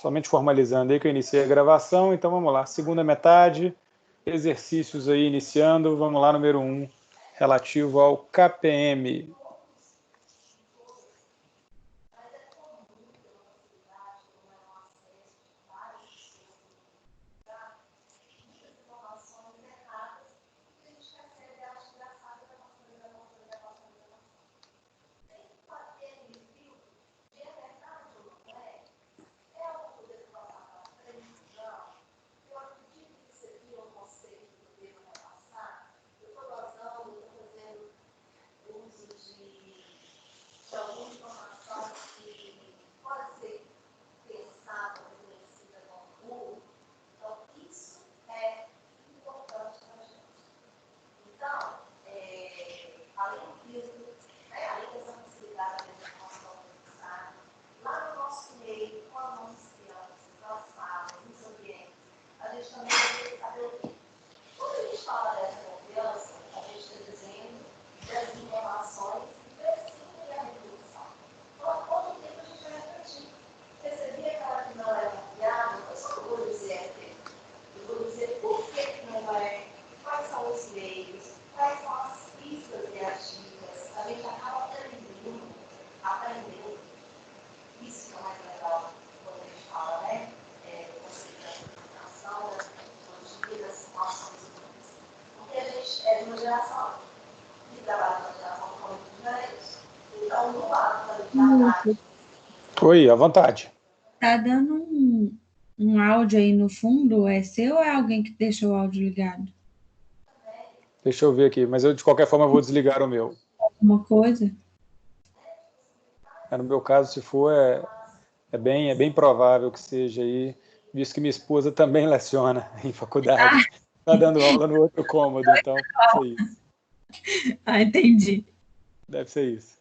Somente formalizando aí que eu iniciei a gravação, então vamos lá. Segunda metade, exercícios aí iniciando. Vamos lá, número 1, relativo ao KPM. Oi, à vontade. Tá dando um áudio aí no fundo, é seu ou é alguém que deixou o áudio ligado? Deixa eu ver aqui, mas eu de qualquer forma vou desligar o meu. Alguma coisa? No meu caso, se for, é bem provável que seja aí, visto que minha esposa também leciona em faculdade. Está dando aula no outro cômodo, então deve ser isso. Ah, entendi. Deve ser isso.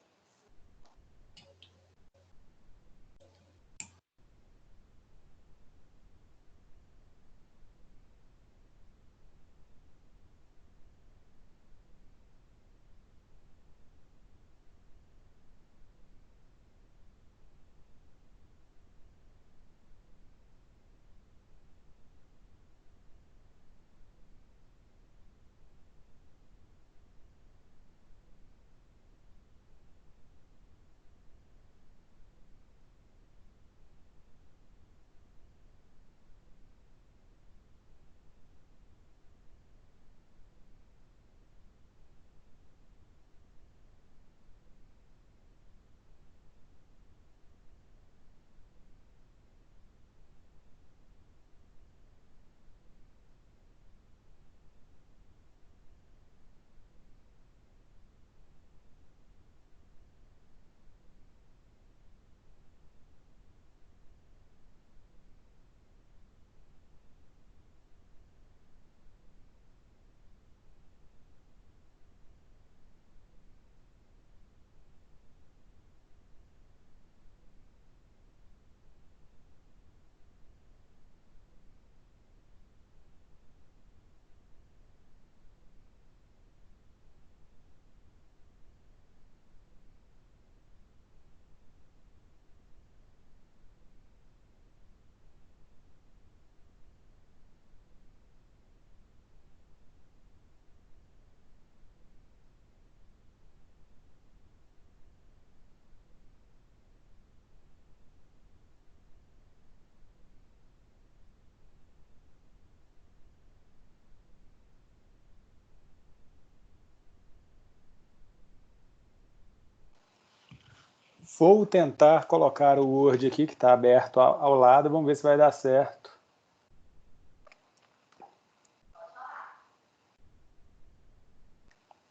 Vou tentar colocar o Word aqui, que está aberto ao lado, vamos ver se vai dar certo.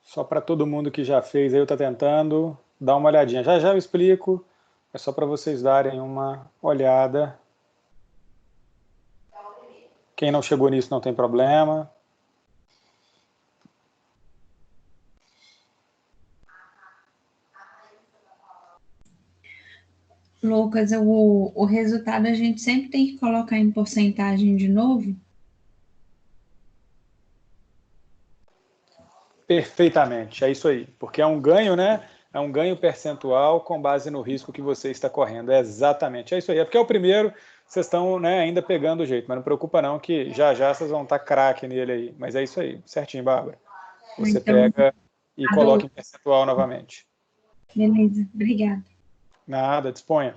Só para todo mundo que já fez, aí eu estou tentando dar uma olhadinha. Já já eu explico, é só para vocês darem uma olhada. Quem não chegou nisso não tem problema. Lucas, o resultado a gente sempre tem que colocar em porcentagem de novo? Perfeitamente, é isso aí. Porque é um ganho, né? É um ganho percentual com base no risco que você está correndo. É exatamente, é isso aí. É porque é o primeiro, vocês estão, né, ainda pegando o jeito, mas não preocupa não que já vocês vão estar craque nele aí. Mas é isso aí, certinho, Bárbara. Você Então, pega e coloca em percentual novamente. beleza, obrigada. Nada, disponha.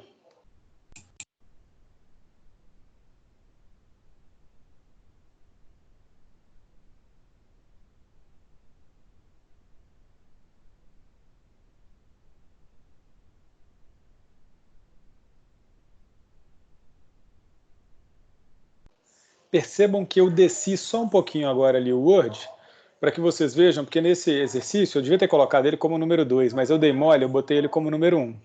Percebam que eu desci só um pouquinho agora ali o Word, para que vocês vejam, porque nesse exercício eu devia ter colocado ele como número 2, mas eu dei mole, eu botei ele como número 1. O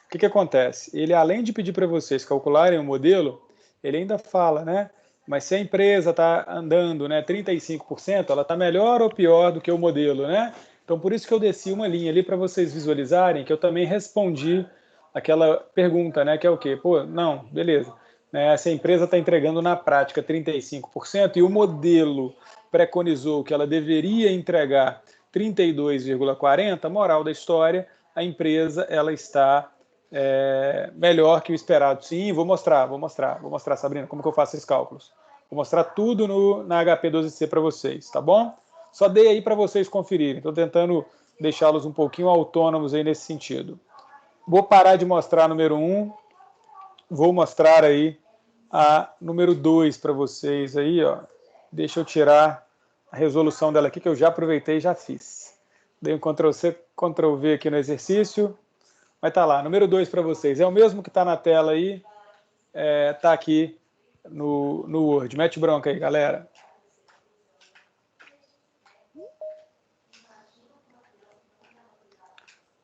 que acontece? Ele, além de pedir para vocês calcularem o modelo, ele ainda fala, né? Mas se a empresa está andando, né, 35%, ela está melhor ou pior do que o modelo, né? Então, por isso que eu desci uma linha ali para vocês visualizarem que eu também respondi aquela pergunta, né? Que é o quê? Pô, não, beleza. Né, essa empresa está entregando na prática 35% e o modelo preconizou que ela deveria entregar 32,40%, moral da história, a empresa ela está melhor que o esperado. Sim, vou mostrar, Sabrina, como que eu faço esses cálculos. Vou mostrar tudo na HP12C para vocês, tá bom? Só dei aí para vocês conferirem. Estou tentando deixá-los um pouquinho autônomos aí nesse sentido. Vou parar de mostrar a número 1, vou mostrar aí a número 2 para vocês aí, ó. Deixa eu tirar a resolução dela aqui, que eu já aproveitei e já fiz. Dei um Ctrl+C, Ctrl+V aqui no exercício. Mas tá lá, número 2 para vocês. É o mesmo que está na tela aí, tá aqui no Word. Mete bronca aí, galera.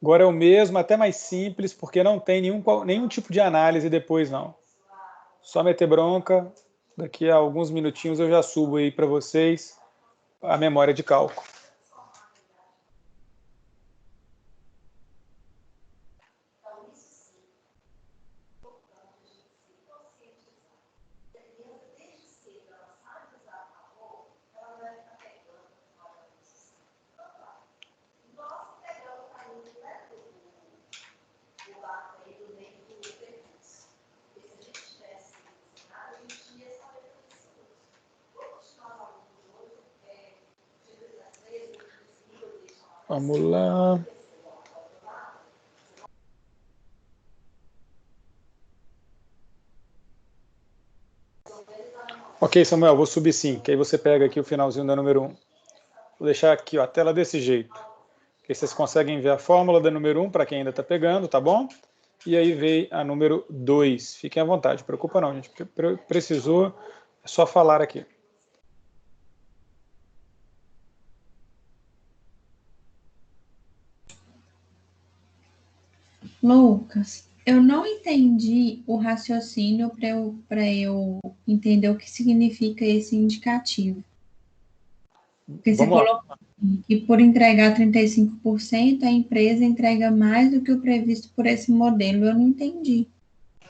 Agora é o mesmo, até mais simples, porque não tem nenhum tipo de análise depois, não. Só meter bronca. Daqui a alguns minutinhos eu já subo aí para vocês a memória de cálculo. Vamos lá. Ok, Samuel, vou subir sim, que aí você pega aqui o finalzinho da número 1. Vou deixar aqui ó, a tela desse jeito. Que aí vocês conseguem ver a fórmula da número 1 para quem ainda está pegando, tá bom? E aí veio a número 2. Fiquem à vontade, não preocupa não, gente. Precisou, é só falar aqui. Lucas, eu não entendi o raciocínio para eu entender o que significa esse indicativo. Porque você colocou que por entregar 35%, a empresa entrega mais do que o previsto por esse modelo. Eu não entendi.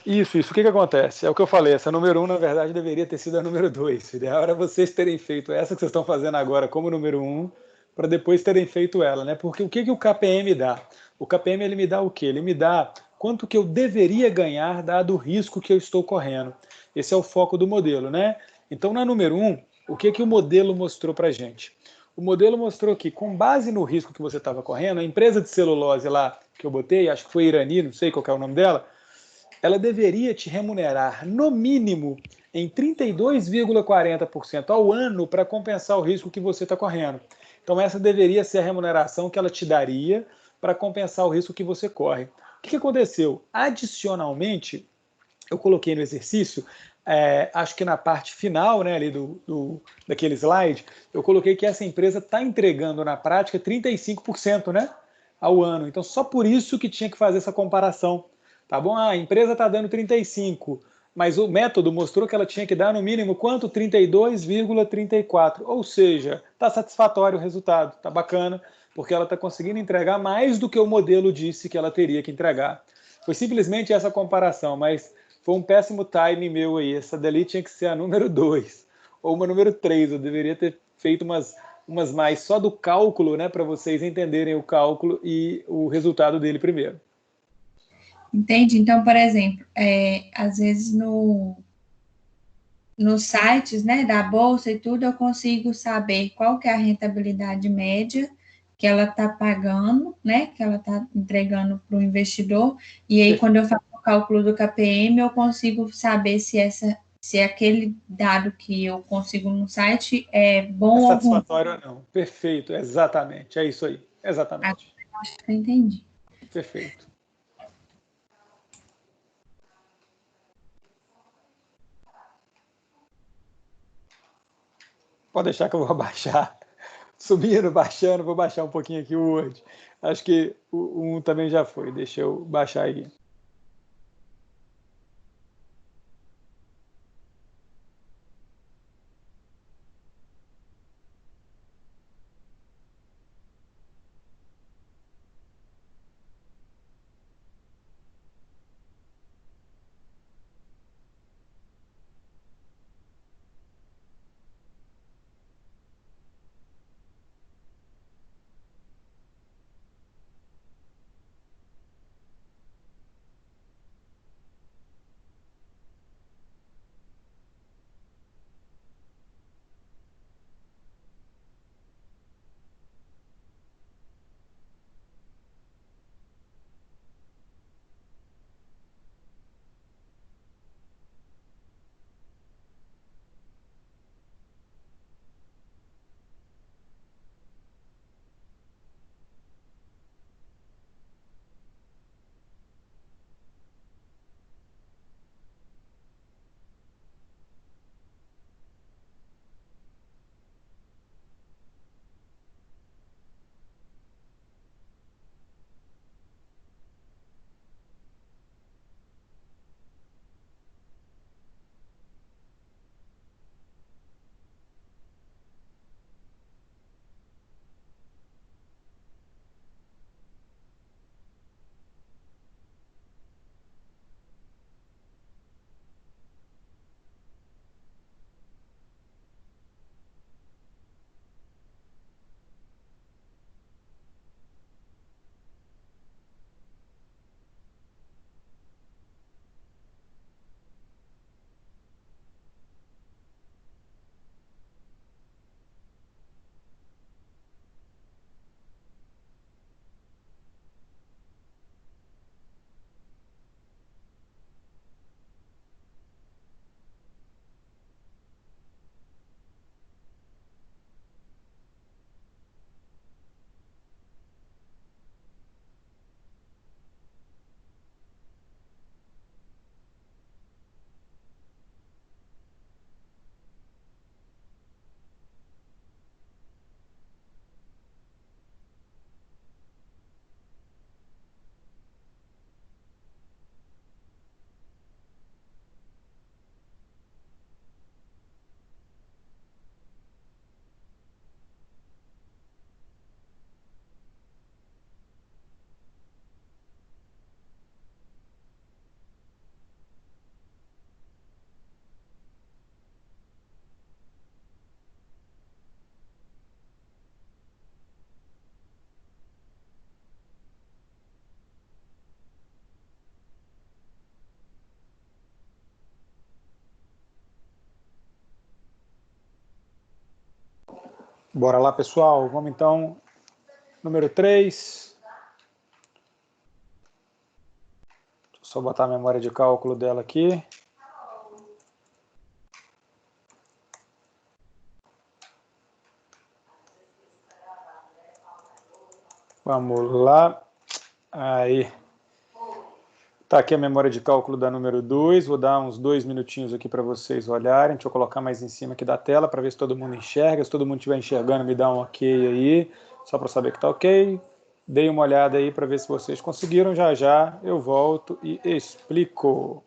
Isso. O que acontece? É o que eu falei, essa número 1, na verdade, deveria ter sido a número 2. O ideal era vocês terem feito essa que vocês estão fazendo agora como número 1, para depois terem feito ela, né? Porque o que o KPM dá? O KPM, ele me dá o quê? Ele me dá quanto que eu deveria ganhar dado o risco que eu estou correndo. Esse é o foco do modelo, né? Então, na número 1, o que o modelo mostrou para a gente? O modelo mostrou que, com base no risco que você estava correndo, a empresa de celulose lá que eu botei, acho que foi Irani, não sei qual é o nome dela, ela deveria te remunerar, no mínimo, em 32,40% ao ano para compensar o risco que você está correndo. Então, essa deveria ser a remuneração que ela te daria para compensar o risco que você corre. O que aconteceu? Adicionalmente, eu coloquei no exercício, acho que na parte final, né, ali daquele slide, eu coloquei que essa empresa está entregando na prática 35%, né, ao ano. Então, só por isso que tinha que fazer essa comparação. Tá bom? A empresa está dando 35, mas o método mostrou que ela tinha que dar no mínimo quanto? 32,34. Ou seja, está satisfatório o resultado, está bacana, porque ela está conseguindo entregar mais do que o modelo disse que ela teria que entregar. Foi simplesmente essa comparação, mas foi um péssimo timing meu aí. Essa dali tinha que ser a número 2 ou uma número 3. Eu deveria ter feito umas mais só do cálculo, né, para vocês entenderem o cálculo e o resultado dele primeiro. Entende? Então, por exemplo, às vezes no nos sites, né, da bolsa e tudo, eu consigo saber qual que é a rentabilidade média que ela está pagando, né, que ela está entregando para o investidor, e aí quando eu faço o cálculo do KPM, eu consigo saber se aquele dado que eu consigo no site é bom É ou ruim. satisfatório ou não. Perfeito, exatamente. É isso aí. Exatamente. Acho que eu entendi. Perfeito. Pode deixar que eu vou abaixar. Subindo, baixando, vou baixar um pouquinho aqui o Word. Acho que o 1 também já foi. Deixa eu baixar aí. Bora lá, pessoal. Vamos então. Número 3. Só botar a memória de cálculo dela aqui. Vamos lá. Aí. Tá aqui a memória de cálculo da número 2. Vou dar uns 2 minutinhos aqui para vocês olharem. Deixa eu colocar mais em cima aqui da tela para ver se todo mundo enxerga. Se todo mundo estiver enxergando, me dá um ok aí, só para saber que tá ok. Dei uma olhada aí para ver se vocês conseguiram. Já já eu volto e explico.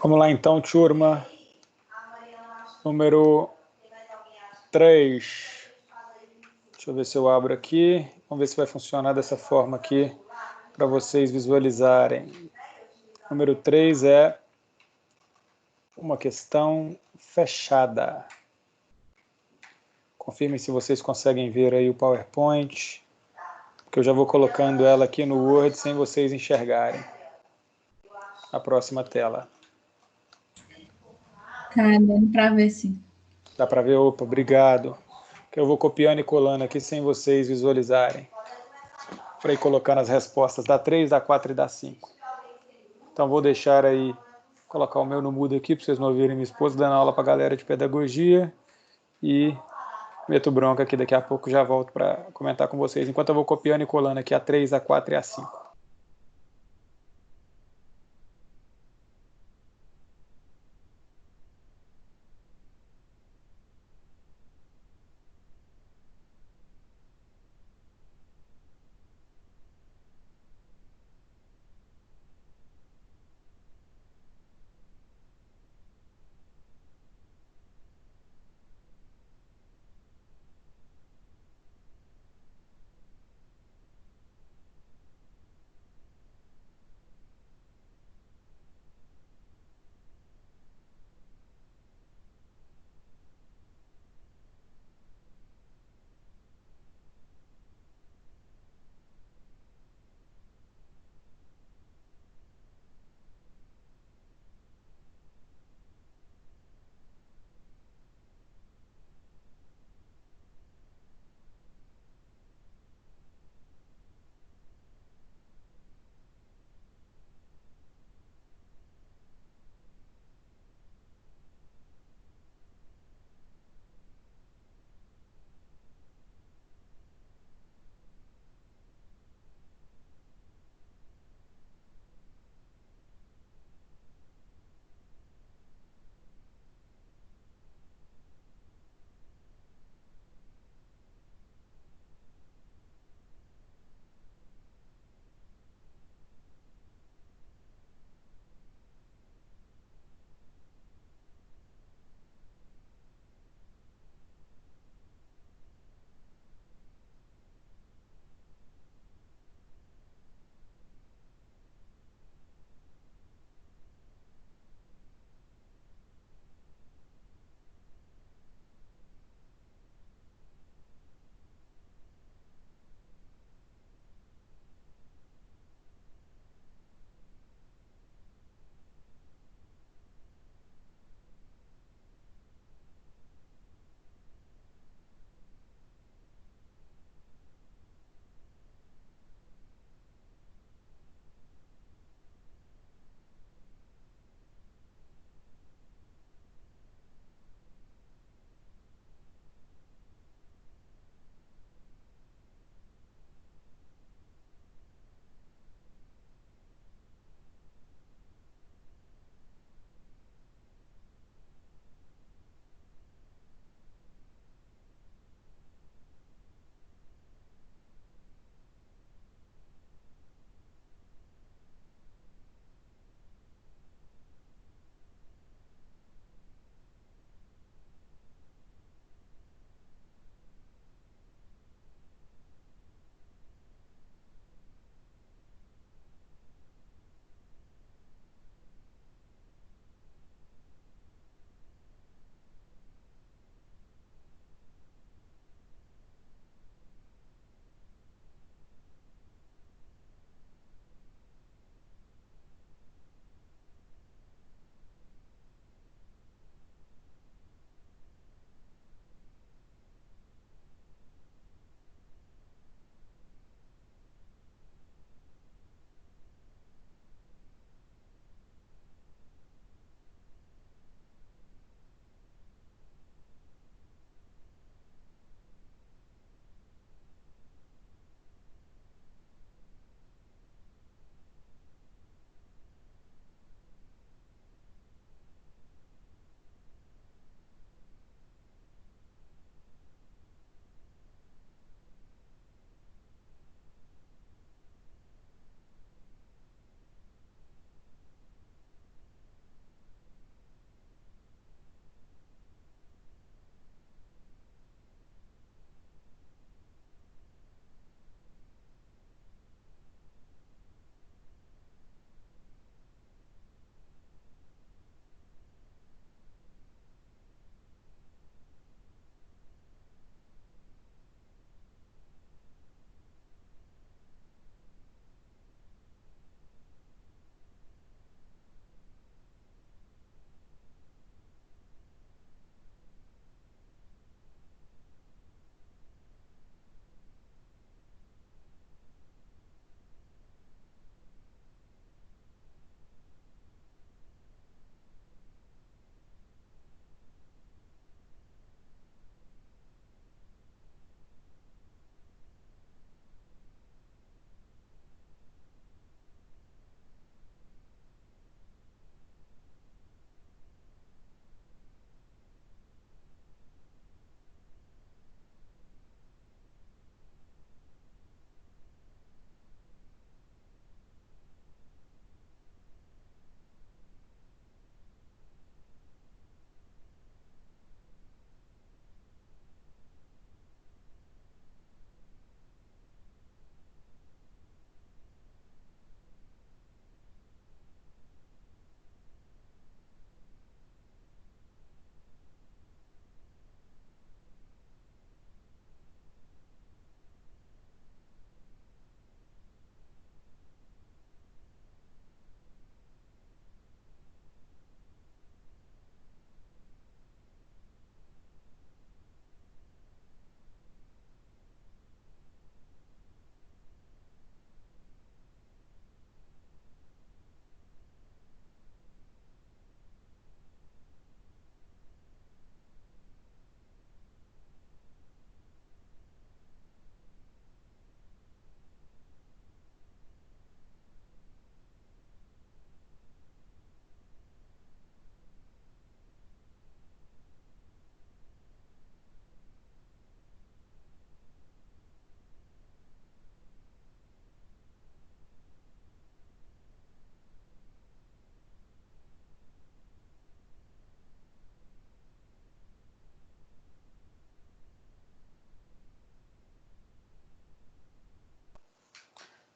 Vamos lá então, turma. Número 3. Deixa eu ver se eu abro aqui. Vamos ver se vai funcionar dessa forma aqui para vocês visualizarem. Número 3 é uma questão fechada. Confirmem se vocês conseguem ver aí o PowerPoint, porque eu já vou colocando ela aqui no Word sem vocês enxergarem. A próxima tela. Tá dando para ver sim. Dá para ver? Opa, obrigado. Que eu vou copiando e colando aqui sem vocês visualizarem. Para ir colocando as respostas da 3, da 4 e da 5. Então vou deixar aí, colocar o meu no mudo aqui para vocês não ouvirem minha esposa dando aula para a galera de pedagogia. E meto bronca aqui, daqui a pouco já volto para comentar com vocês. Enquanto eu vou copiando e colando aqui a 3, a 4 e a 5.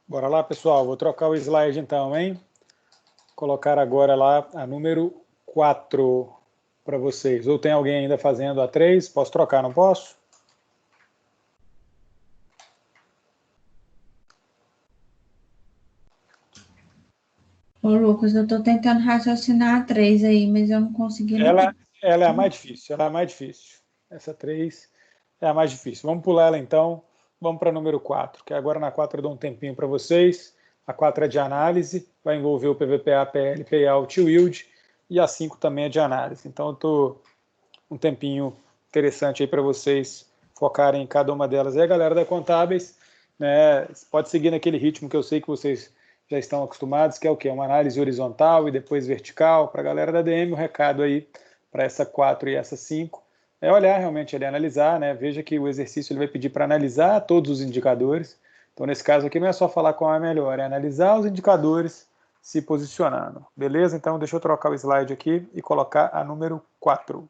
Bora lá, pessoal. Vou trocar o slide então, hein? Colocar agora lá a número 4 para vocês. Ou tem alguém ainda fazendo a 3? Posso trocar, não posso? Ô, Lucas, eu tô tentando raciocinar a 3 aí, mas eu não consegui, não. Ela é a mais difícil. Ela é a mais difícil. Essa 3 é a mais difícil. Vamos pular ela então. Vamos para a número 4, que agora na 4 eu dou um tempinho para vocês. A 4 é de análise, vai envolver o PVPA, PL, Payout e Yield. E a 5 também é de análise. Então eu estou um tempinho interessante aí para vocês focarem em cada uma delas. E a galera da Contábeis, né, pode seguir naquele ritmo que eu sei que vocês já estão acostumados, que é o quê? Uma análise horizontal e depois vertical. Para a galera da DM, o recado aí para essa 4 e essa 5 é olhar realmente ali, analisar, né? Veja que o exercício ele vai pedir para analisar todos os indicadores. Então, nesse caso aqui, não é só falar qual é melhor, é analisar os indicadores se posicionando. Beleza? Então, deixa eu trocar o slide aqui e colocar a número 4.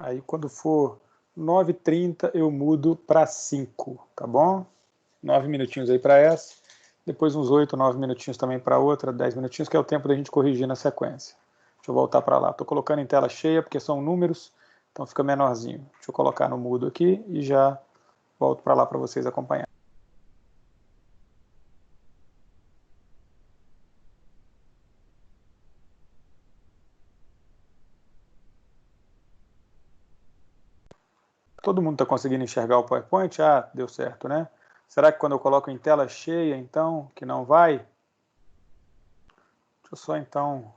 Aí quando for 9h30 eu mudo para 5, tá bom? 9 minutinhos aí para essa, depois uns 8, 9 minutinhos também para outra, 10 minutinhos, que é o tempo da gente corrigir na sequência. Deixa eu voltar para lá. Estou colocando em tela cheia porque são números, então fica menorzinho. Deixa eu colocar no mudo aqui e já volto para lá para vocês acompanharem. Todo mundo está conseguindo enxergar o PowerPoint? Ah, deu certo, né? Será que quando eu coloco em tela cheia, então, que não vai? Deixa eu só, então,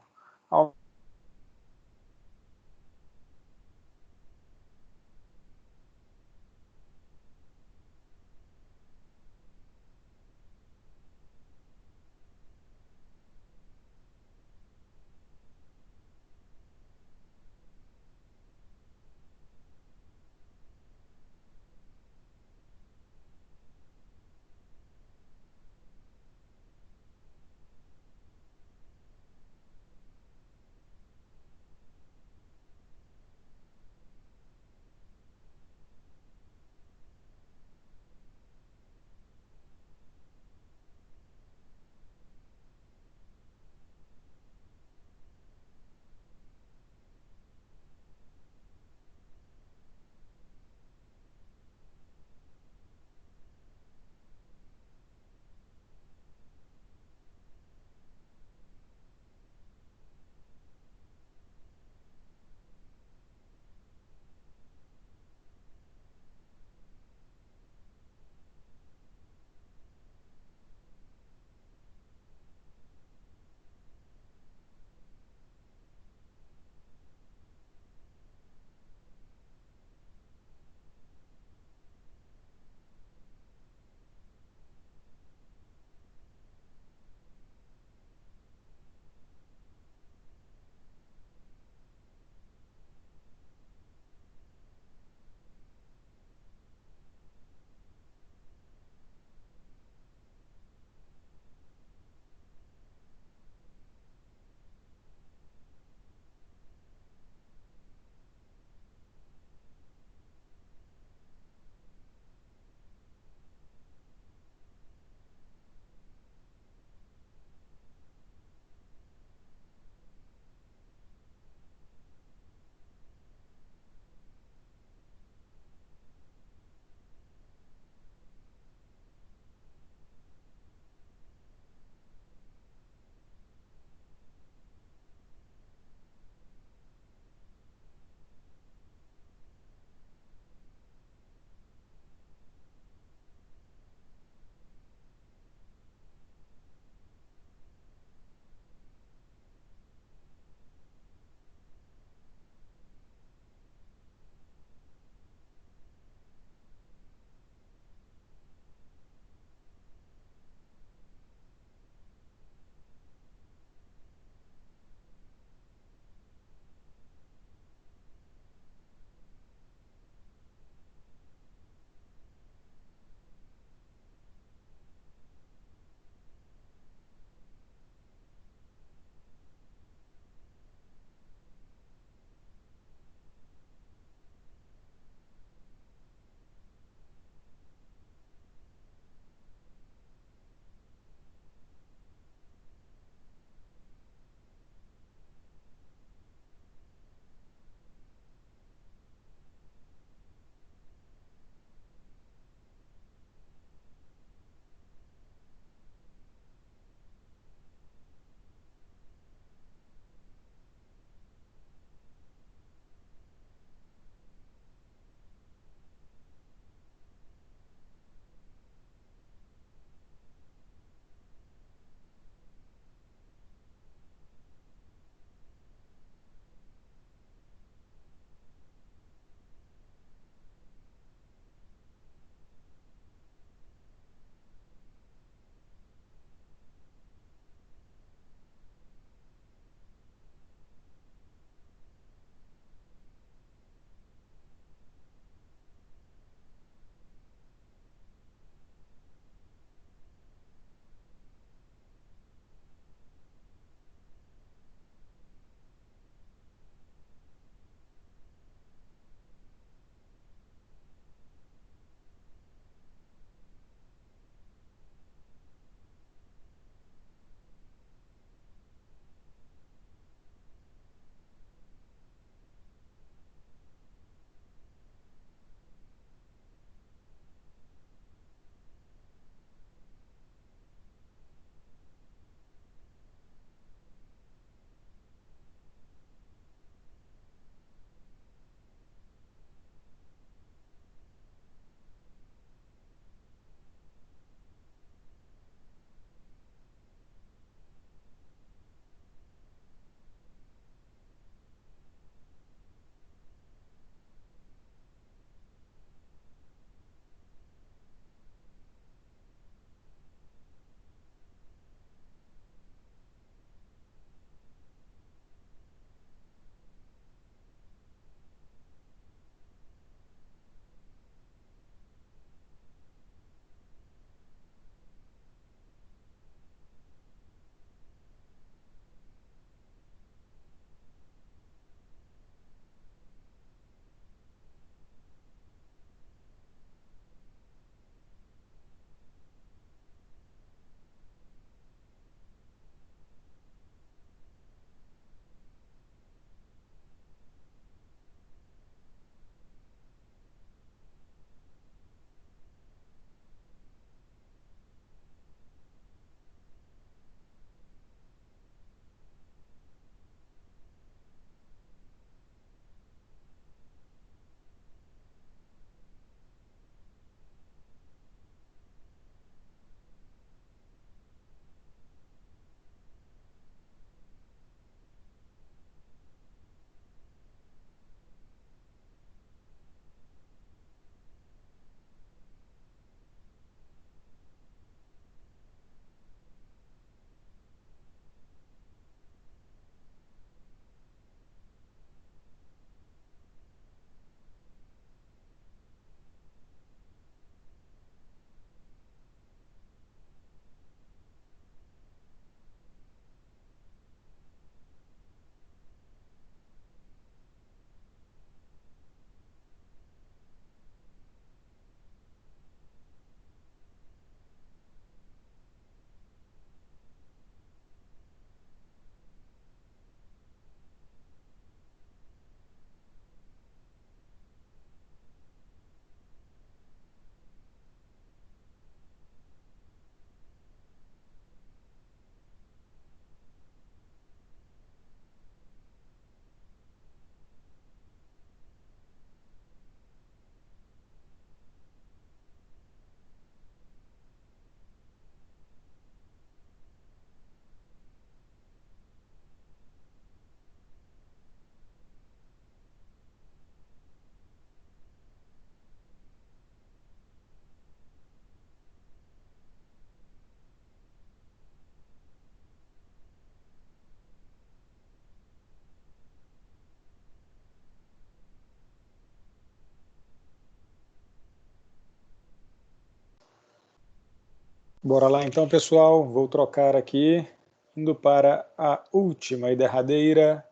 Bora lá então, pessoal. Vou trocar aqui, indo para a última e derradeira,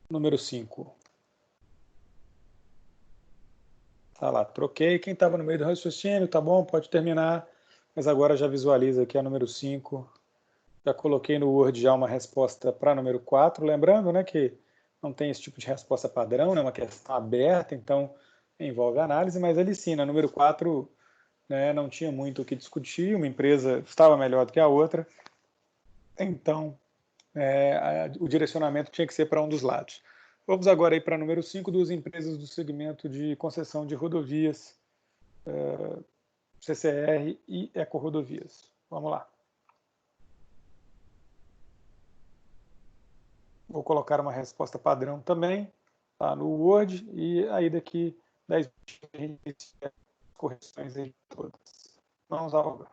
número 5. Tá lá, troquei. Quem estava no meio do raciocínio, tá bom, pode terminar. Mas agora já visualiza aqui a número 5. Já coloquei no Word já uma resposta para número 4. Lembrando, né, que não tem esse tipo de resposta padrão, né, uma questão aberta, então envolve análise, mas ali sim, na número 4, né, não tinha muito o que discutir, uma empresa estava melhor do que a outra, então o direcionamento tinha que ser para um dos lados. Vamos agora aí para número 5, duas empresas do segmento de concessão de rodovias, CCR e Ecorodovias. Vamos lá. Vou colocar uma resposta padrão também, tá, no Word, e aí daqui 10 minutos a gente inicia as correções aí todas. Vamos ao lugar.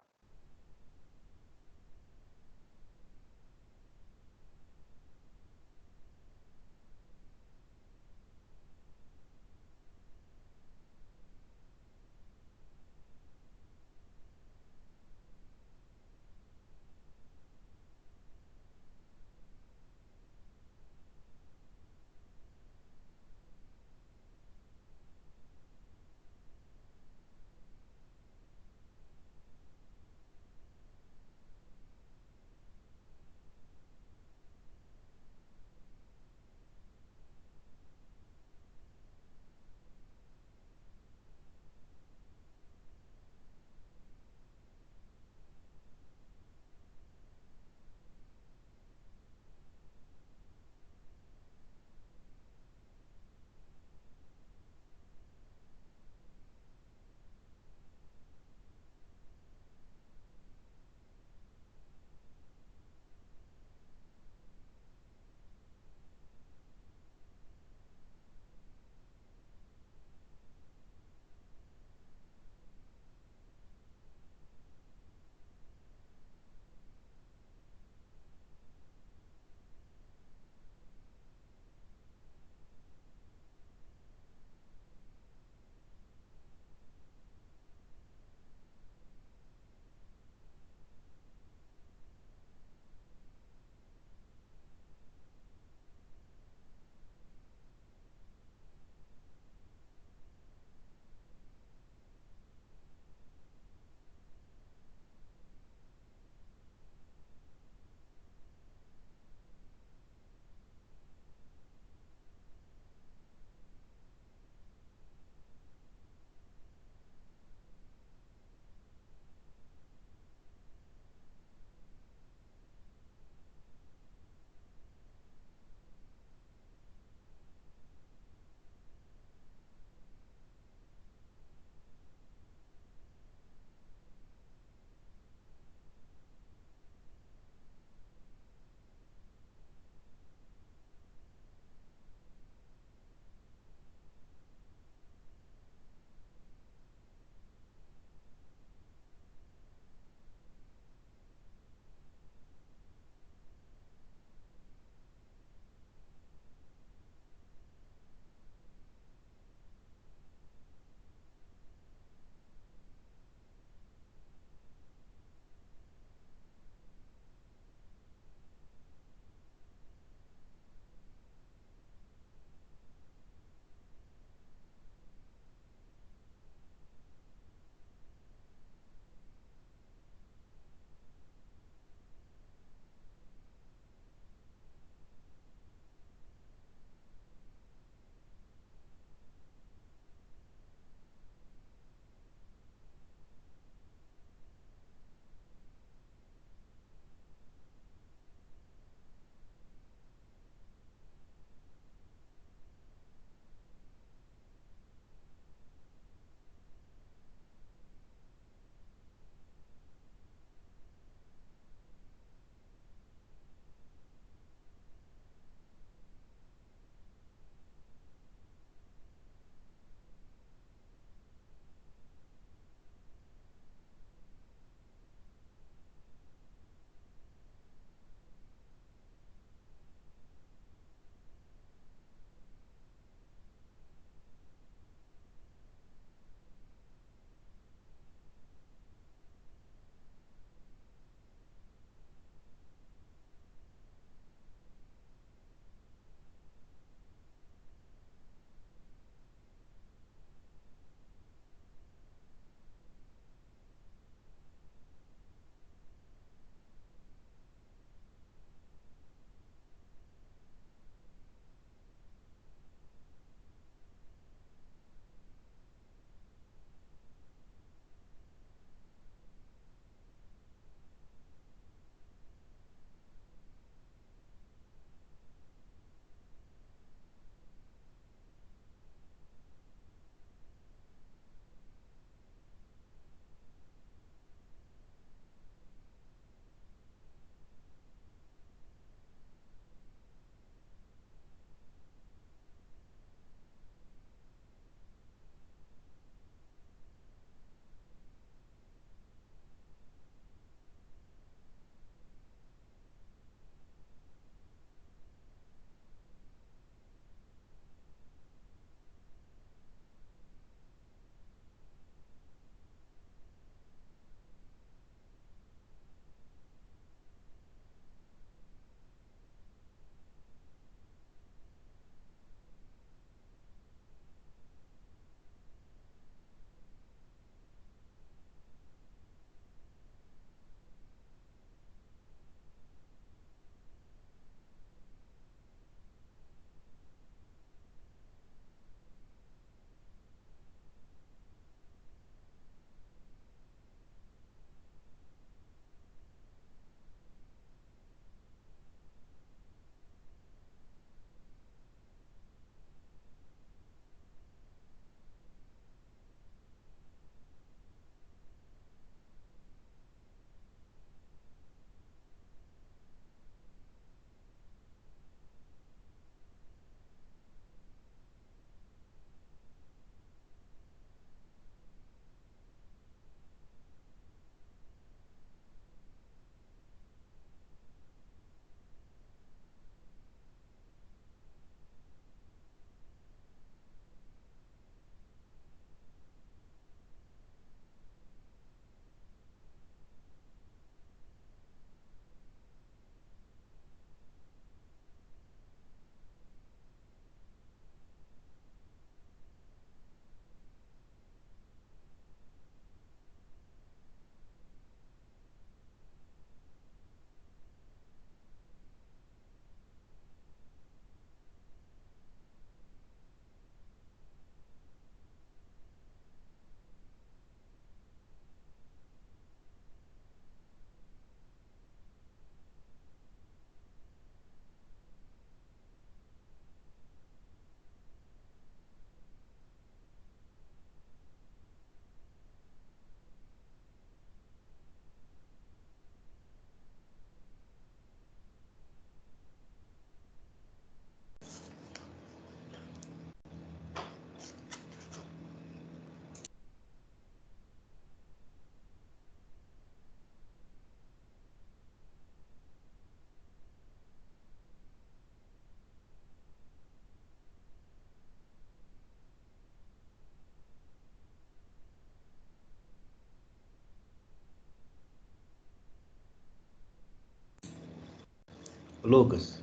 Lucas.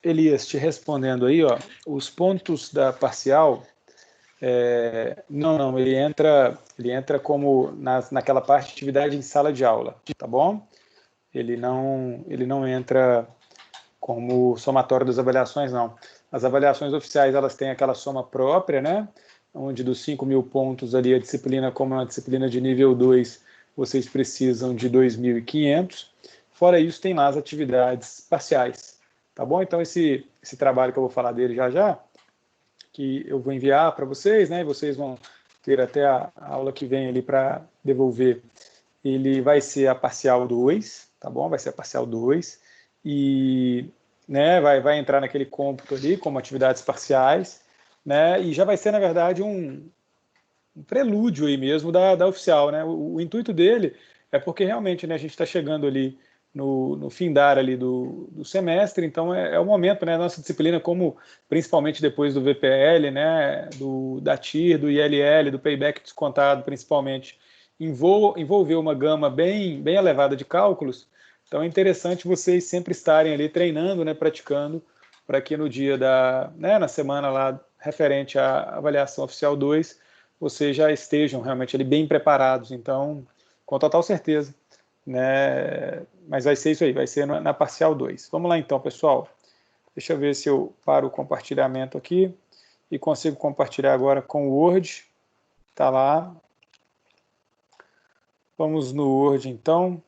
Elias, te respondendo aí, ó, os pontos da parcial, não, ele entra como naquela parte de atividade em sala de aula, tá bom? Ele não entra como somatório das avaliações, não. As avaliações oficiais, elas têm aquela soma própria, né? Onde dos 5.000 pontos ali, a disciplina, como é uma disciplina de nível 2, vocês precisam de 2.500. Fora isso, tem lá as atividades parciais, tá bom? Então, esse trabalho que eu vou falar dele já já, que eu vou enviar para vocês, né? E vocês vão ter até a aula que vem ali para devolver. Ele vai ser a parcial 2, tá bom? Vai ser a parcial 2 e, né, vai entrar naquele cômputo ali como atividades parciais, né? E já vai ser, na verdade, um prelúdio aí mesmo da oficial, né? O intuito dele é porque realmente, né, a gente está chegando ali no findar ali do semestre, então é o momento, né, a nossa disciplina, como principalmente depois do VPL, né, da TIR, do ILL, do payback descontado principalmente, envolveu uma gama bem elevada de cálculos, então é interessante vocês sempre estarem ali treinando, né, praticando, para que no dia né, na semana lá referente à avaliação oficial 2, vocês já estejam realmente ali bem preparados, então, com total certeza, né? Mas vai ser isso aí, vai ser na parcial 2. Vamos lá então, pessoal. Deixa eu ver se eu paro o compartilhamento aqui e consigo compartilhar agora com o Word. Tá lá. Vamos no Word então.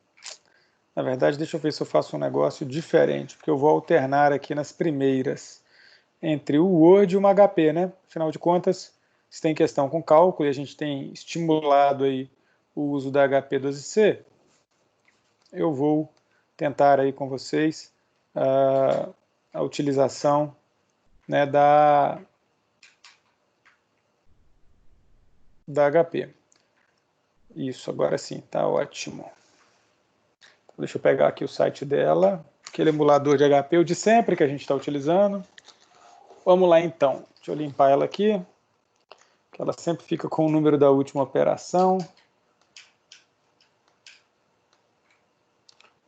Na verdade, deixa eu ver se eu faço um negócio diferente, porque eu vou alternar aqui nas primeiras entre o Word e uma HP, né? Afinal de contas, se tem questão com cálculo e a gente tem estimulado aí o uso da HP12C, eu vou tentar aí com vocês a utilização, né, da HP. Isso, agora sim, tá ótimo. Deixa eu pegar aqui o site dela, aquele emulador de HP, o de sempre que a gente está utilizando. Vamos lá então, deixa eu limpar ela aqui, que ela sempre fica com o número da última operação.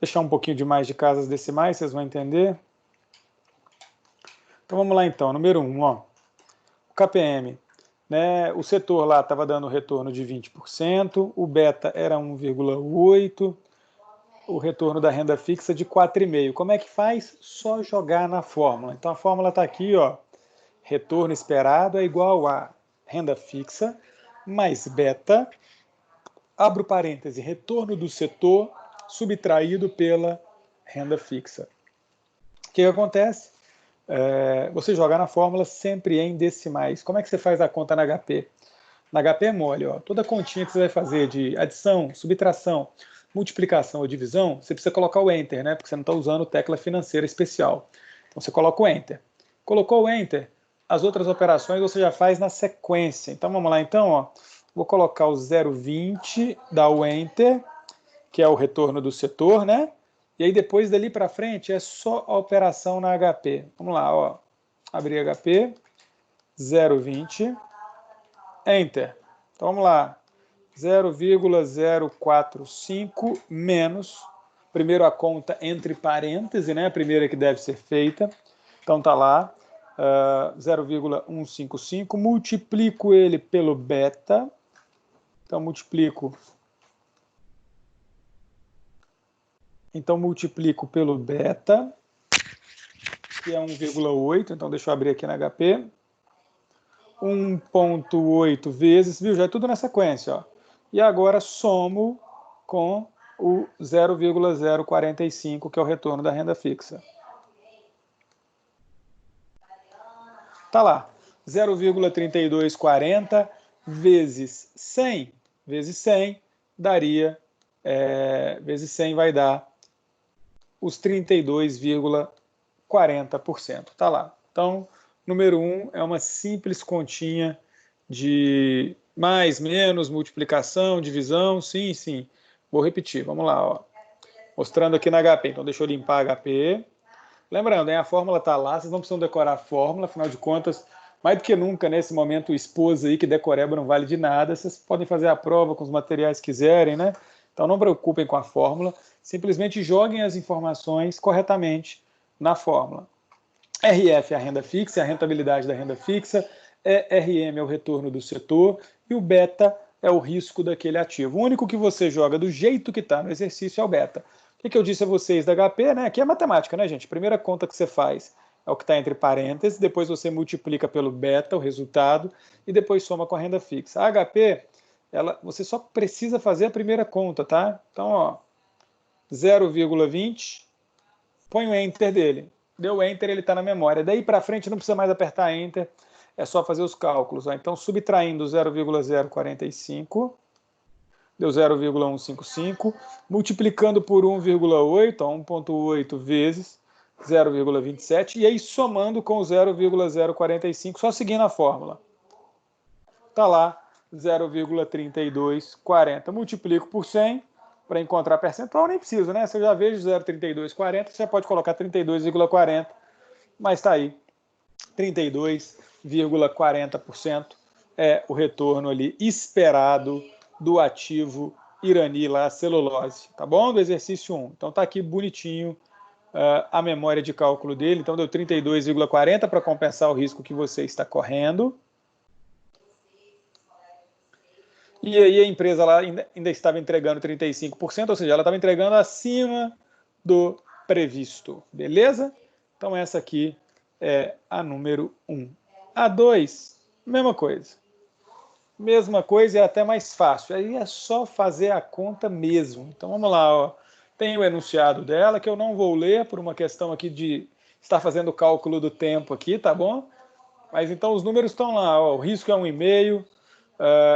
Deixar um pouquinho de mais de casas decimais, vocês vão entender. Então vamos lá então, número 1, ó. O KPM, né, o setor lá estava dando retorno de 20%, o beta era 1,8%, o retorno da renda fixa de 4,5%. Como é que faz? Só jogar na fórmula. Então a fórmula está aqui, ó. Retorno esperado é igual a renda fixa mais beta, abro parêntese, retorno do setor subtraído pela renda fixa. O que acontece? Você joga na fórmula sempre em decimais. Como é que você faz a conta na HP? Na HP é mole, ó. Toda continha que você vai fazer de adição, subtração, multiplicação ou divisão, você precisa colocar o Enter, né? Porque você não está usando tecla financeira especial. Então você coloca o Enter. Colocou o Enter, as outras operações você já faz na sequência. Então vamos lá então, ó. Vou colocar o 0,20, dá o Enter, que é o retorno do setor, né? E aí depois dali para frente é só a operação na HP. Vamos lá, ó. Abrir HP, 0,20, Enter. Então vamos lá, 0,045 menos, primeiro a conta entre parênteses, né? A primeira que deve ser feita. Então tá lá, 0,155, multiplico ele pelo beta. Então multiplico pelo beta, que é 1,8, então deixa eu abrir aqui na HP. 1,8 vezes, viu? Já é tudo na sequência, ó. E agora somo com o 0,045, que é o retorno da renda fixa. Tá lá, 0,3240 vezes 100, daria, vezes 100 vai dar os 32,40%. Tá lá. Então, número 1 é uma simples continha de mais, menos, multiplicação, divisão, sim, sim. Vou repetir, vamos lá, ó. Mostrando aqui na HP. Então, deixa eu limpar a HP. Lembrando, hein, a fórmula está lá, vocês não precisam decorar a fórmula, afinal de contas, mais do que nunca, nesse momento, o esposo aí que decoreba não vale de nada, vocês podem fazer a prova com os materiais que quiserem, né? Então não preocupem com a fórmula, simplesmente joguem as informações corretamente na fórmula. RF é a renda fixa, é a rentabilidade da renda fixa, RM é o retorno do setor e o beta é o risco daquele ativo. O único que você joga do jeito que está no exercício é o beta. O que eu disse a vocês da HP, né? Aqui é matemática, né, gente? Primeira conta que você faz é o que está entre parênteses, depois você multiplica pelo beta, o resultado, e depois soma com a renda fixa. A HP, você só precisa fazer a primeira conta, tá? Então, ó, 0,20, põe o Enter dele. Deu Enter, ele está na memória. Daí para frente não precisa mais apertar Enter, é só fazer os cálculos. Ó. Então, subtraindo 0,045, deu 0,155, multiplicando por 1,8, 1,8 vezes 0,27, e aí somando com 0,045, só seguindo a fórmula. Está lá, 0,3240. Multiplico por 100, para encontrar percentual, nem preciso, né? Se eu já vejo 0,3240, você pode colocar 32,40, mas está aí, 32,40% é o retorno ali esperado do ativo Irani lá, celulose, tá bom? Do exercício 1. Então tá aqui bonitinho a memória de cálculo dele, então deu 32,40 para compensar o risco que você está correndo. E aí a empresa lá ainda estava entregando 35%, ou seja, ela estava entregando acima do previsto, beleza? Então essa aqui é a número 1. A 2, mesma coisa. Mesma coisa e até mais fácil. Aí é só fazer a conta mesmo. Então vamos lá, ó. Tem o enunciado dela, que eu não vou ler por uma questão aqui de estar fazendo o cálculo do tempo aqui, tá bom? Mas então os números estão lá, ó. O risco é 1,5%,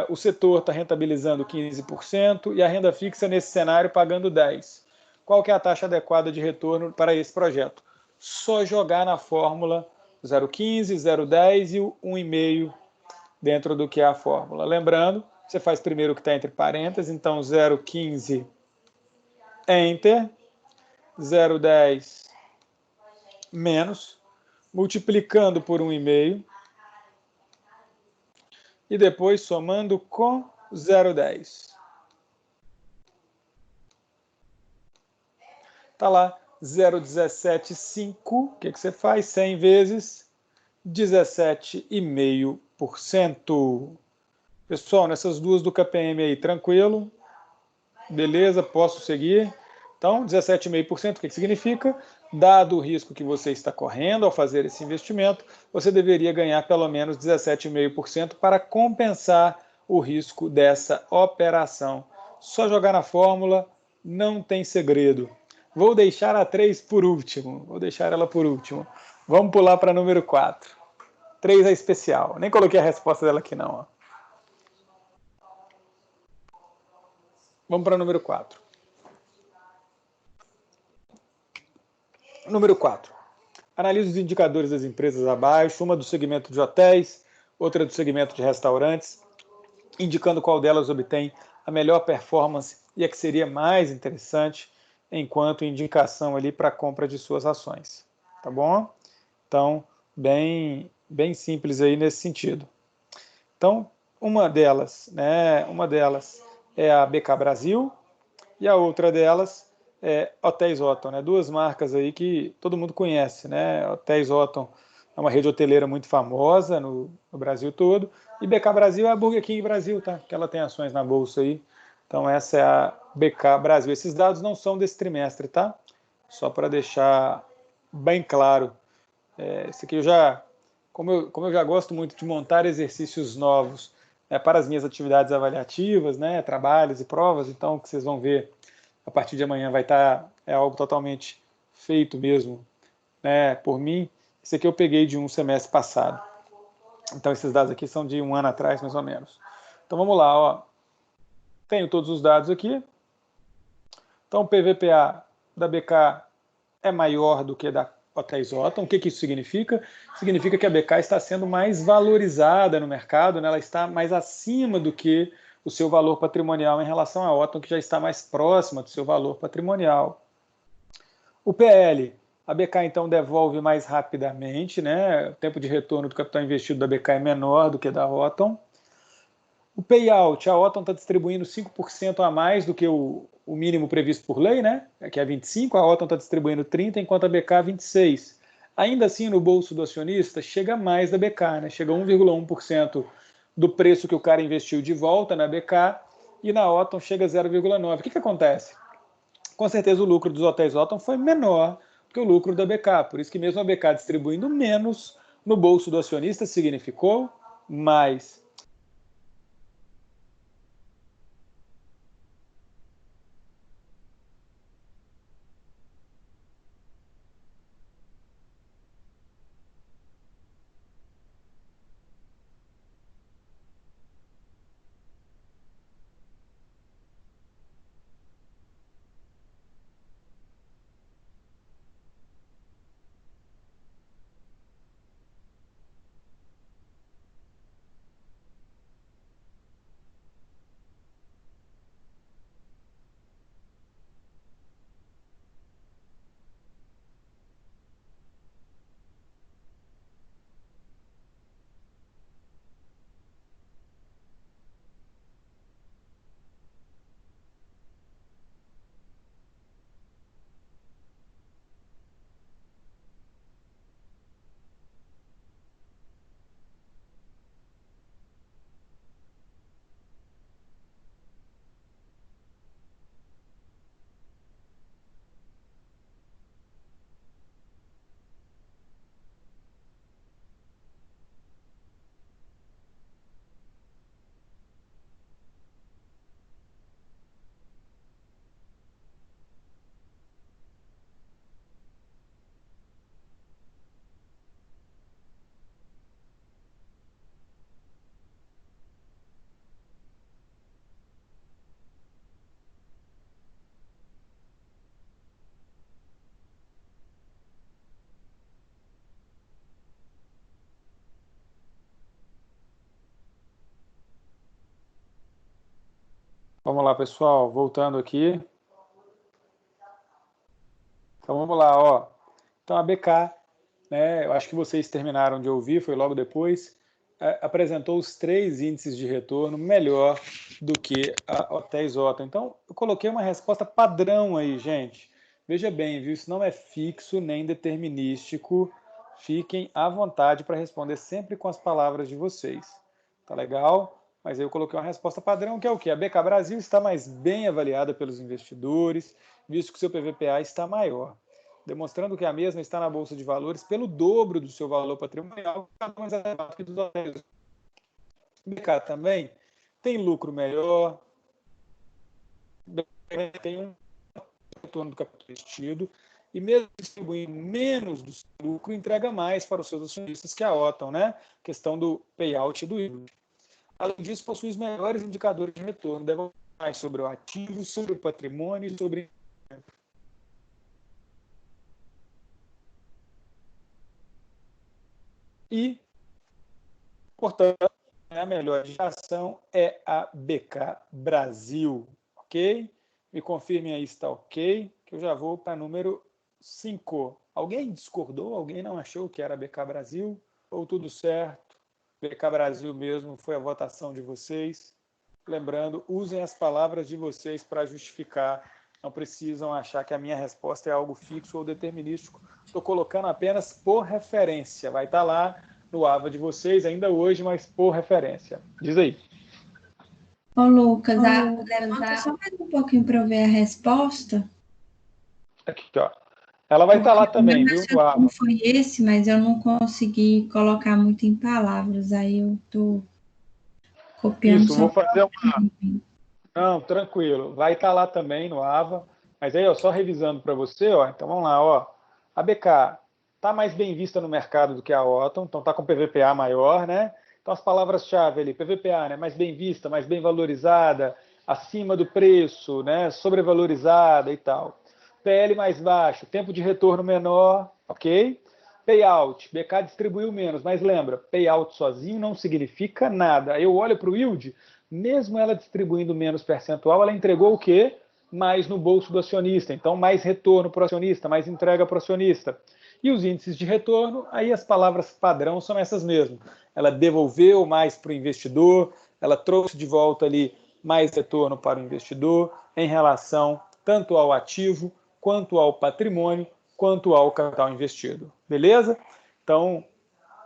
o setor está rentabilizando 15% e a renda fixa nesse cenário pagando 10%. Qual que é a taxa adequada de retorno para esse projeto? Só jogar na fórmula 0,15, 0,10 e o 1,5% dentro do que é a fórmula. Lembrando Você faz primeiro o que está entre parênteses, então 0,15, Enter, 0,10 menos, multiplicando por 1,5 e depois somando com 0,10. Está lá, 0,175. O que você faz? 100 vezes 17,5%. Pessoal, nessas duas do KPM aí, tranquilo? Beleza, posso seguir? Então, 17,5%, o que significa? Dado o risco que você está correndo ao fazer esse investimento, você deveria ganhar pelo menos 17,5% para compensar o risco dessa operação. Só jogar na fórmula, não tem segredo. Vou deixar a 3 por último. Vou deixar ela por último. Vamos pular para número 4. 3 é especial. Nem coloquei a resposta dela aqui não. Ó. Vamos para o número 4. Número 4. Analise os indicadores das empresas abaixo, uma do segmento de hotéis, outra do segmento de restaurantes, indicando qual delas obtém a melhor performance e a que seria mais interessante enquanto indicação ali para a compra de suas ações. Tá bom? Então, bem simples aí nesse sentido. Então, uma delas é a BK Brasil e a outra delas é Hotéis Otton, né? Duas marcas aí que todo mundo conhece, né? Hotéis Otton é uma rede hoteleira muito famosa no Brasil todo, e BK Brasil é a Burger King Brasil, tá? Que ela tem ações na bolsa aí. Então essa é a BK Brasil. Esses dados não são desse trimestre, tá? Só para deixar bem claro. Esse aqui como eu já gosto muito de montar exercícios novos para as minhas atividades avaliativas, né? Trabalhos e provas, então o que vocês vão ver a partir de amanhã vai estar algo totalmente feito mesmo, né, por mim. Esse aqui eu peguei de um semestre passado. Então esses dados aqui são de um ano atrás, mais ou menos. Então vamos lá, ó. Tenho todos os dados aqui. Então o PVPA da BK é maior do que da Hotéis Otton. O que isso significa? Significa que a BK está sendo mais valorizada no mercado, né? Ela está mais acima do que o seu valor patrimonial em relação à Otton, que já está mais próxima do seu valor patrimonial. O PL, a BK então devolve mais rapidamente, né? O tempo de retorno do capital investido da BK é menor do que da Otton. O payout, a Otton está distribuindo 5% a mais do que o mínimo previsto por lei, né? Que é 25%, a Otton está distribuindo 30%, enquanto a BK 26%. Ainda assim, no bolso do acionista, chega mais da BK, né? Chega 1,1% do preço que o cara investiu de volta na BK, e na Otton chega 0,9%. O que acontece? Com certeza o lucro dos hotéis Otton foi menor que o lucro da BK, por isso que mesmo a BK distribuindo menos, no bolso do acionista significou mais. Vamos lá, pessoal, voltando aqui. Então vamos lá, ó. Então a BK, né, eu acho que vocês terminaram de ouvir, foi logo depois, apresentou os 3 índices de retorno melhor do que a Hotéis Otton. Então eu coloquei uma resposta padrão aí, gente. Veja bem, viu? Isso não é fixo nem determinístico. Fiquem à vontade para responder sempre com as palavras de vocês. Tá legal? Mas aí eu coloquei uma resposta padrão, que é o quê? A BK Brasil está mais bem avaliada pelos investidores, visto que o seu PVPA está maior, demonstrando que a mesma está na Bolsa de Valores pelo dobro do seu valor patrimonial, mais elevado que dos hotéis. O BK também tem lucro melhor, tem um retorno do capital investido, e mesmo distribuindo menos do seu lucro, entrega mais para os seus acionistas que a Otton, né? Questão do payout e do yield. Além disso, possui os melhores indicadores de retorno, deve mais sobre o ativo, sobre o patrimônio e sobre e, portanto, a melhor indicação é a BK Brasil, ok? Me confirmem aí se está ok, que eu já vou para número 5. Alguém discordou? Alguém não achou que era a BK Brasil? Ou tudo certo? BK Brasil mesmo foi a votação de vocês. Lembrando, usem as palavras de vocês para justificar. Não precisam achar que a minha resposta é algo fixo ou determinístico. Estou colocando apenas por referência. Vai estar lá no AVA de vocês ainda hoje, mas por referência. Diz aí. Ô, Lucas, levanta só mais um pouquinho para eu ver a resposta. Aqui, ó. Ela vai estar lá também, viu? No AVA. Não foi esse, mas eu não consegui colocar muito em palavras. Aí eu estou copiando. Isso, vou fazer uma... Não, tranquilo. Vai estar lá também no AVA. Mas aí, ó, só revisando para você, ó. Então vamos lá, ó. A BK está mais bem vista no mercado do que a Otton, então está com PVPA maior, né? Então as palavras-chave ali, PVPA, né? Mais bem vista, mais bem valorizada, acima do preço, né? Sobrevalorizada e tal. PL mais baixo, tempo de retorno menor, ok? Payout, BK distribuiu menos, mas lembra, payout sozinho não significa nada. Eu olho para o yield, mesmo ela distribuindo menos percentual, ela entregou o quê? Mais no bolso do acionista. Então, mais retorno para o acionista, mais entrega para o acionista. E os índices de retorno, aí as palavras padrão são essas mesmo. Ela devolveu mais para o investidor, ela trouxe de volta ali mais retorno para o investidor em relação tanto ao ativo, quanto ao patrimônio, quanto ao capital investido. Beleza? Então,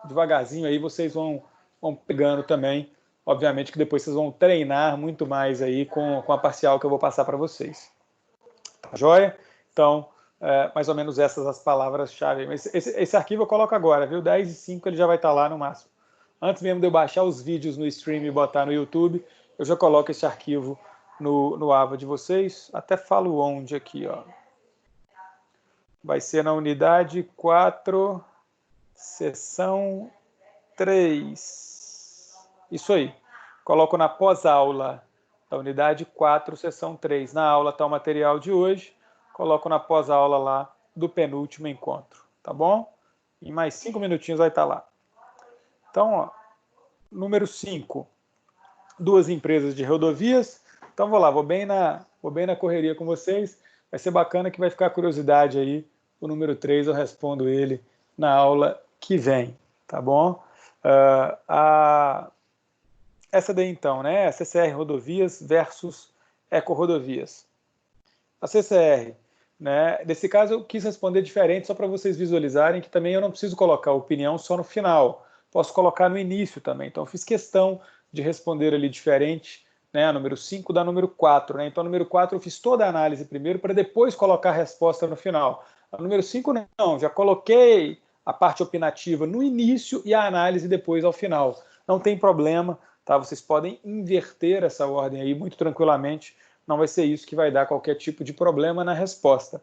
devagarzinho aí vocês vão pegando também. Obviamente que depois vocês vão treinar muito mais aí com a parcial que eu vou passar para vocês. Tá joia? Então, mais ou menos essas as palavras-chave. Esse arquivo eu coloco agora, viu? 10 e 5 ele já vai estar lá no máximo. Antes mesmo de eu baixar os vídeos no stream e botar no YouTube, eu já coloco esse arquivo no AVA de vocês. Até falo onde aqui, ó. Vai ser na unidade 4, sessão 3. Isso aí. Coloco na pós-aula da unidade 4, sessão 3. Na aula está o material de hoje. Coloco na pós-aula lá do penúltimo encontro. Tá bom? Em mais 5 minutinhos vai estar lá. Então, ó, número 5. 2 empresas de rodovias. Então, vou lá. Vou bem na correria com vocês. Vai ser bacana que vai ficar a curiosidade aí. O número 3 eu respondo ele na aula que vem. Tá bom? Essa daí então, né? A CCR Rodovias versus Eco Rodovias. A CCR, né? Nesse caso eu quis responder diferente só para vocês visualizarem que também eu não preciso colocar a opinião só no final. Posso colocar no início também. Então eu fiz questão de responder ali diferente, né? A número 5 da número 4, né? Então a número 4 eu fiz toda a análise primeiro para depois colocar a resposta no final. A número 5 não, já coloquei a parte opinativa no início e a análise depois ao final. Não tem problema, tá? Vocês podem inverter essa ordem aí muito tranquilamente, não vai ser isso que vai dar qualquer tipo de problema na resposta.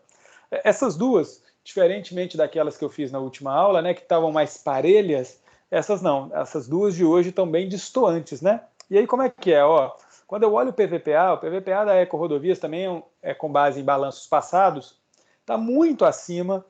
Essas duas, diferentemente daquelas que eu fiz na última aula, né, que estavam mais parelhas, essas não, essas duas de hoje estão bem distantes, né? E aí como é que é? Ó, quando eu olho o PVPA da Eco Rodovias também é com base em balanços passados, está muito acima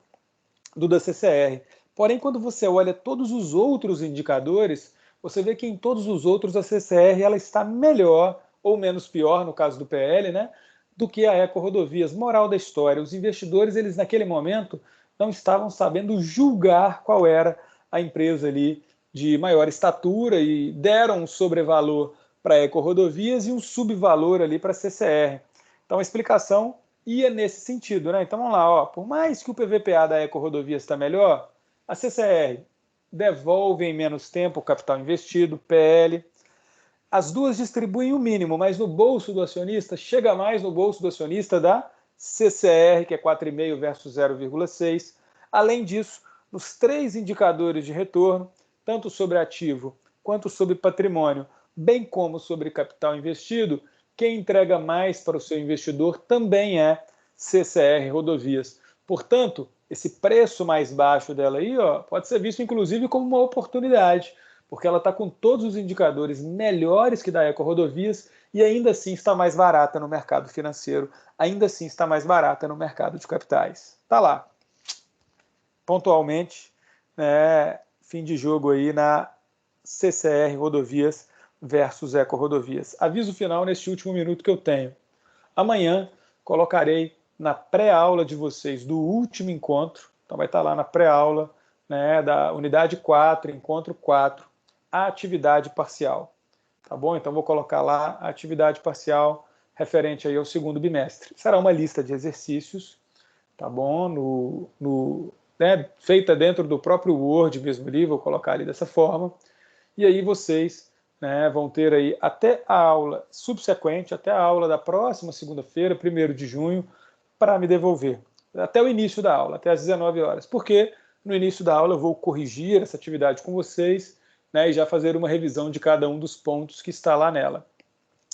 do da CCR. Porém, quando você olha todos os outros indicadores, você vê que em todos os outros a CCR ela está melhor ou menos pior, no caso do PL, né, do que a Eco-Rodovias. Moral da história, os investidores, eles naquele momento não estavam sabendo julgar qual era a empresa ali de maior estatura e deram um sobrevalor para a Eco-Rodovias e um subvalor ali para a CCR. Então a explicação ia nesse sentido, né? Então vamos lá, ó, por mais que o PVPA da Eco-Rodovias está melhor, a CCR devolve em menos tempo o capital investido, PL. As duas distribuem o mínimo, mas no bolso do acionista, chega mais no bolso do acionista da CCR, que é 4,5 versus 0,6. Além disso, nos 3 indicadores de retorno, tanto sobre ativo quanto sobre patrimônio, bem como sobre capital investido, quem entrega mais para o seu investidor também é CCR Rodovias. Portanto, esse preço mais baixo dela aí, ó, pode ser visto inclusive como uma oportunidade, porque ela está com todos os indicadores melhores que da Eco-Rodovias e ainda assim está mais barata no mercado financeiro, ainda assim está mais barata no mercado de capitais. Está lá. Pontualmente, né, fim de jogo aí na CCR Rodovias versus Eco-Rodovias. Aviso final neste último minuto que eu tenho. Amanhã colocarei na pré-aula de vocês do último encontro, então vai estar lá na pré-aula, né, da unidade 4, encontro 4, a atividade parcial. Tá bom? Então vou colocar lá a atividade parcial referente aí ao segundo bimestre. Será uma lista de exercícios, tá bom? Né, feita dentro do próprio Word mesmo ali, vou colocar ali dessa forma. E aí vocês, né, vão ter aí até a aula subsequente, até a aula da próxima segunda-feira, 1º de junho, para me devolver. Até o início da aula, até às 19 horas. Porque no início da aula eu vou corrigir essa atividade com vocês, né, e já fazer uma revisão de cada um dos pontos que está lá nela.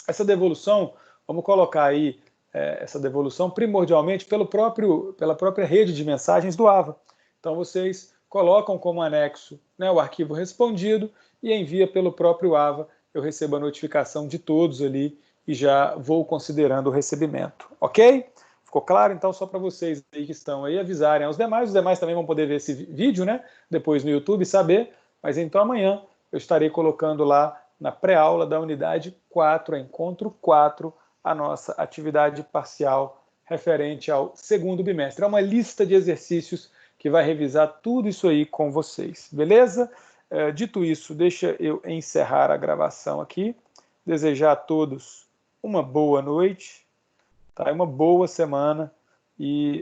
Essa devolução, vamos colocar aí essa devolução primordialmente pela própria rede de mensagens do AVA. Então vocês colocam como anexo, né, o arquivo respondido e envia pelo próprio AVA. Eu recebo a notificação de todos ali e já vou considerando o recebimento. Ok? Ficou claro? Então, só para vocês aí que estão aí avisarem aos demais. Os demais também vão poder ver esse vídeo, né, depois no YouTube e saber. Mas então amanhã eu estarei colocando lá na pré-aula da unidade 4, encontro 4, a nossa atividade parcial referente ao segundo bimestre. É uma lista de exercícios que vai revisar tudo isso aí com vocês, beleza? Dito isso, deixa eu encerrar a gravação aqui, desejar a todos uma boa noite, tá? Uma boa semana e